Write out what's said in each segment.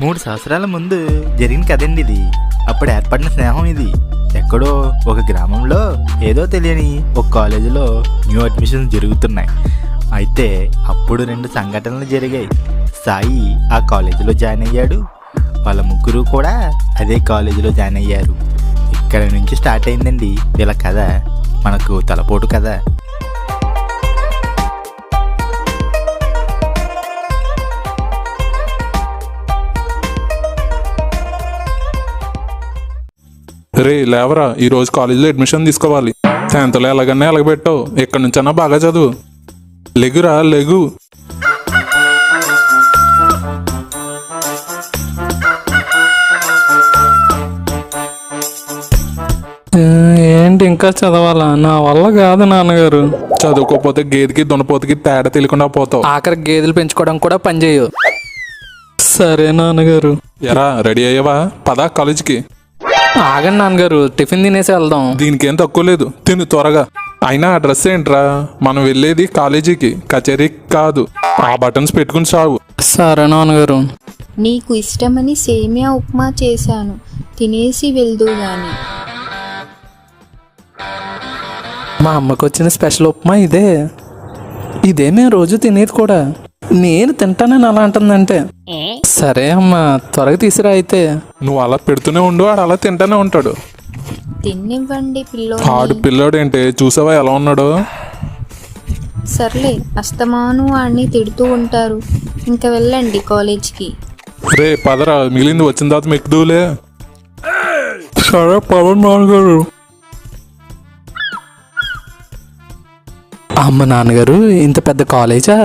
3 సంవత్సరాల ముందు జరిగిన కదండి ఇది. అప్పుడు ఏర్పడిన స్నేహం ఇది. ఎక్కడో ఒక గ్రామంలో ఏదో తెలియని ఒక కాలేజీలో న్యూ అడ్మిషన్స్ జరుగుతున్నాయి. అయితే అప్పుడు 2 సంఘటనలు జరిగాయి. సాయి ఆ కాలేజీలో జాయిన్ అయ్యాడు, వాళ్ళ ముగ్గురు కూడా అదే కాలేజీలో జాయిన్ అయ్యారు. ఇక్కడ నుంచి స్టార్ట్ అయిందండి వీళ్ళ కథ. మనకు తలపోటు కథ. రే లేవరా, ఈరోజు కాలేజీలో అడ్మిషన్ తీసుకోవాలి. 10th ఎలాగన్నా ఎలగబెట్టావు, ఎక్కడి నుంచన్నా బాగా చదువు. లెగురా లెగు. ఏంటి ఇంకా చదవాలా? నా వల్ల కాదు నాన్నగారు. చదువుకోపోతే గేదెకి దున్నపోతుకి తేడా తెలియకుండా పోతావు. ఆఖరి గేదెలు పెంచుకోవడం కూడా పనిచేయవు. సరే నాన్నగారు. ఎరా రెడీ అయ్యావా? పదా కాలేజీకి. ఆగండి నాన్నగారు, టిఫిన్ తినేసి వెళ్దాం. దీనికి ఏం తక్కువ లేదు, తిను త్వరగా. అయినా ఆ డ్రెస్ ఏంట్రా? మనం వెళ్ళేది కాలేజీకి, కచేరీకి కాదు. ఆ బటన్స్ పెట్టుకుని సాగు. సరే నాన్నగారు. నీకు ఇష్టమని సేమియా ఉప్మా చేశాను, తినేసి వెళ్దు గాని. మా అమ్మకు వచ్చిన స్పెషల్ ఉప్మా ఇదే. ఇదే మేము రోజు తినేది కూడా. నేను తింటానని అలా అంటుందంటే. సరే అమ్మా, త్వరగా తీసురా అయితే. నువ్వు అలా పెడుతూనే ఉండు, ఆడు అలా తింటానే ఉంటాడు. తిన్నివ్వండి ఆడు పిల్లోని. పిల్లోడు ఏంటి, చూసావా ఎలా ఉన్నాడు? సర్లే, అస్తమాను వాడిని తిడుతూ ఉంటారు. ఇంకా వెళ్ళండి కాలేజ్కి. రే పదరా, మిగిలింది వచ్చిన తర్వాత మెక్కుదూలే. సరే పద నాన్నగారు. అమ్మ నాన్నగారు, ఇంత పెద్ద కాలేజా?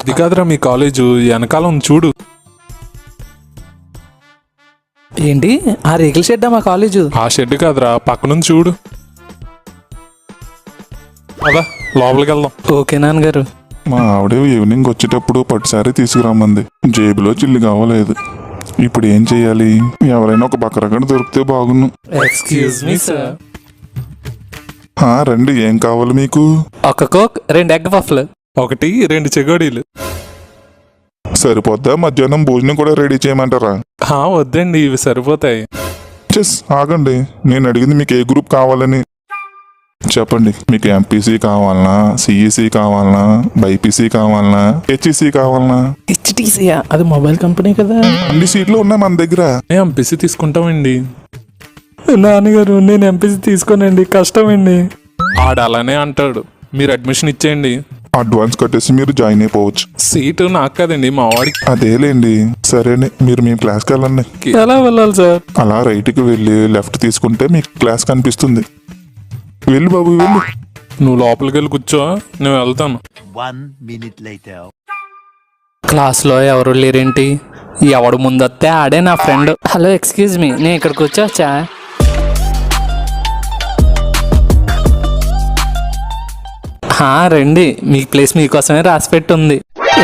ఇది కాదురా మీ కాలేజు, వెనకాల ఉంది చూడు. ఏంటి ఆ రేకుల షెడ్డా మా కాలేజు? ఆ షెడ్ కాదురా, పక్కనుంది చూడు. అదా లోపలికి వెళ్దాం. ఓకే నాన్నగారు. మా ఆవిడ ఈవినింగ్ వచ్చేటప్పుడు పట్టుసారి తీసుకురామంది. జేబులో చిల్లు కావలేదు. ఇప్పుడు ఏం చెయ్యాలి? ఎవరైనా ఒక బకరగడ దొరికితే బాగున్ను. Excuse me sir. రండి, ఏం కావాలి మీకు? ఒక కోక్, 2 ఎగ్ పఫ్లు. 1 2 చెగోడీలు. సరిపోద్దా? మధ్యాహ్నం భోజనం కూడా రెడీ చేయమంటారా? వద్దండి, ఇవి సరిపోతాయి. చెస్ ఆగండి, నేను అడిగింది మీకు ఏ గ్రూప్ కావాలని చెప్పండి. మీకు ఎంపీసీ కావాలనా, సిఈసి కావాలనా, బైపీసీ కావాలనా, హెచ్ఈసి కావాలనా? హెచ్టీసీయా? అది మొబైల్ కంపెనీ కదా. అన్ని సీట్లు ఉన్నాయి మన దగ్గర. ఎంపీసీ తీసుకుంటామండి. నాన్నగారు, నేను ఎంపీసీ తీసుకోనండి, కష్టమండి. ఆడు అలానే అంటాడు, మీరు అడ్మిషన్ ఇచ్చేయండి. అడ్వాన్స్ కట్టేసి మీరు జాయిన్ అయిపోవచ్చు. సీటు నాకు కదండి, మా వాడికి. అదేలేండి. సరేనే, మీరు మీ క్లాస్కి వెళ్ళండి. ఎలా వెళ్ళాలి సార్? అలా రైట్కి వెళ్ళి లెఫ్ట్ తీసుకుంటే మీకు క్లాస్ కనిపిస్తుంది. వెళ్ళు బాబు, వెళ్ళు. నువ్వు లోపలికి వెళ్ళి కూర్చో, నేను వెళ్తాను. 1 minute later. క్లాస్లో ఎవరు లేరేంటి? ఎవడు ముందొస్తే ఆడే నా ఫ్రెండ్. హలో ఎక్స్క్యూజ్ మీ, నేను ఇక్కడ కూర్చోవచ్చా? రండి, మీ ప్లేస్ మీకోసమే రాసి పెట్టుంది.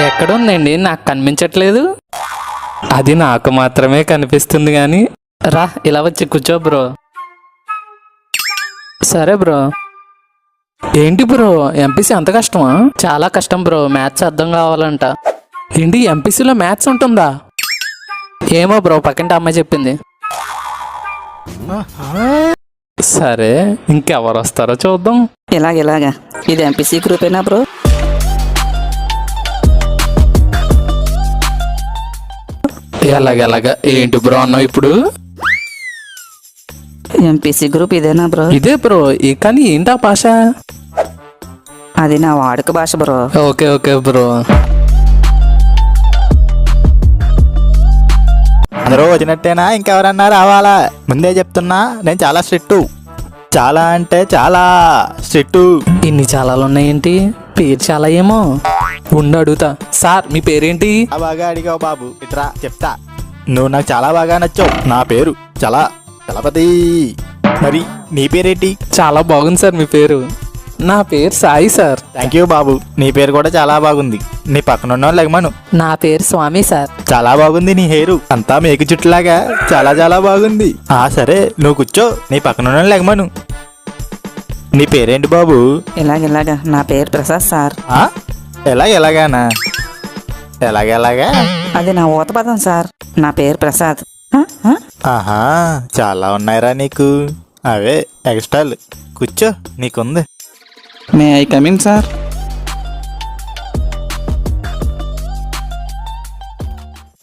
ఎక్కడుందండి? నాకు కనిపించట్లేదు. అది నాకు మాత్రమే కనిపిస్తుంది కానీ. రా, ఇలా వచ్చి కూర్చో బ్రో. సరే బ్రో. ఏంటి బ్రో, ఎంపీసీ అంత కష్టమా? చాలా కష్టం బ్రో, మ్యాథ్స్ అర్థం కావాలంట. ఏంటి, ఎంపీసీలో మ్యాథ్స్ ఉంటుందా? ఏమో బ్రో, పక్కింటి అమ్మాయి చెప్పింది. సరే, ఇంకెవరు వస్తారో చూద్దాం. ఇలాగా ఇది ఎంపీసీ గ్రూపేనా బ్రో? ఎలాగ ఏంటి బ్రో అన్నావు ఇప్పుడు? ఎంపీసీ గ్రూప్ ఇదేనా బ్రో? ఇదే బ్రో. కానీ ఏంటా భాష? అది నా వాడుక భాష బ్రో. Okay bro. అందరూ వచ్చినట్టేనా? ఇంకెవరన్నా రావాలా? ముందే చెప్తున్నా, నేను చాలా స్ట్రిక్ట్. చాలా అంటే చాలా స్ట్రిక్ట్. ఇన్ని చాలాలు ఉన్నాయేంటి? పేరు చాలా ఏమో. ఉండి అడుగుతా. సార్, మీ పేరేంటి? బాగా అడిగావు బాబు, ఇట్రా చెప్తా. నువ్వు నాకు చాలా బాగా నచ్చావు. నా పేరు చలపతి. మరి నీ పేరేంటి? చాలా బాగుంది సార్ మీ పేరు. నా పేరు సాయి సార్. థ్యాంక్ యూ బాబు, నీ పేరు కూడా చాలా బాగుంది. నీ పక్కనున్న లెగమను. నా పేరు స్వామి సార్. చాలా బాగుంది నీ హెయిర్, అంతా మేక చుట్టులాగా చాలా బాగుంది. సరే, నువ్వు కూర్చో, నీ పక్కనున్న లెగమను. నీ పేరేంటి బాబు? ఇలాగా నా పేరు ప్రసాద్ సార్. ఎలాగానా? ఎలాగెలాగా? అది నా ఊత పదం సార్. నా పేరు ప్రసాద్. హ? హ? ఆహా, చాలా ఉన్నాయిరా నీకు. అవే ఎక్స్ట్రాలు. కూర్చో, నీకుంది. May I come in sir?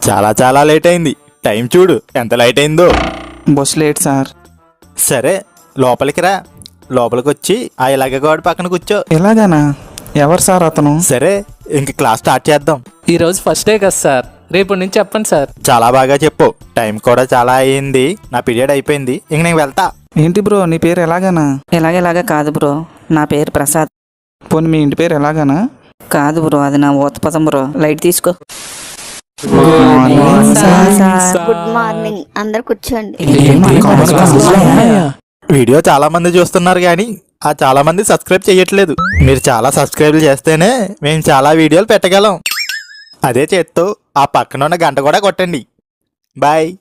చాలా చాలా లేట్ అయింది. టైం చూడు ఎంత లేట్ అయిందో. Bus late sir. సరే, లోపలికి రా. లోపలికి వచ్చి ఆ ఇలాగ గోడ పక్కన కూర్చో. ఎలాగానా? ఎవరు సార్ అతను? సరే, ఇంక క్లాస్ స్టార్ట్ చేద్దాం. ఈ రోజు ఫస్ట్ డే కదా సార్, రేపు నుంచి చెప్పండి సార్. చాలా బాగా చెప్పు. టైం కూడా చాలా అయ్యింది. నా పీరియడ్ అయిపోయింది. ఇంక నేను వెళ్తా. ఏంటి బ్రో నీ పేరు ఎలాగానా? ఇలాగేలాగా కాదు బ్రో, నా పేరు ప్రసాద్. పోనీ మీ ఇంటి పేరు ఎలాగానా? కాదు బ్రో, అది నా ఊత పదం బ్రో. లైట్ తీసుకో. గుడ్ మార్నింగ్, అందరు కూర్చోండి. వీడియో చాలా మంది చూస్తున్నారు కానీ ఆ చాలా మంది సబ్స్క్రైబ్ చేయట్లేదు. మీరు చాలా సబ్స్క్రైబ్ చేస్తేనే మేము చాలా వీడియోలు పెట్టగలం. అదే చేత్తో ఆ పక్కన ఉన్న గంట కూడా కొట్టండి. బాయ్.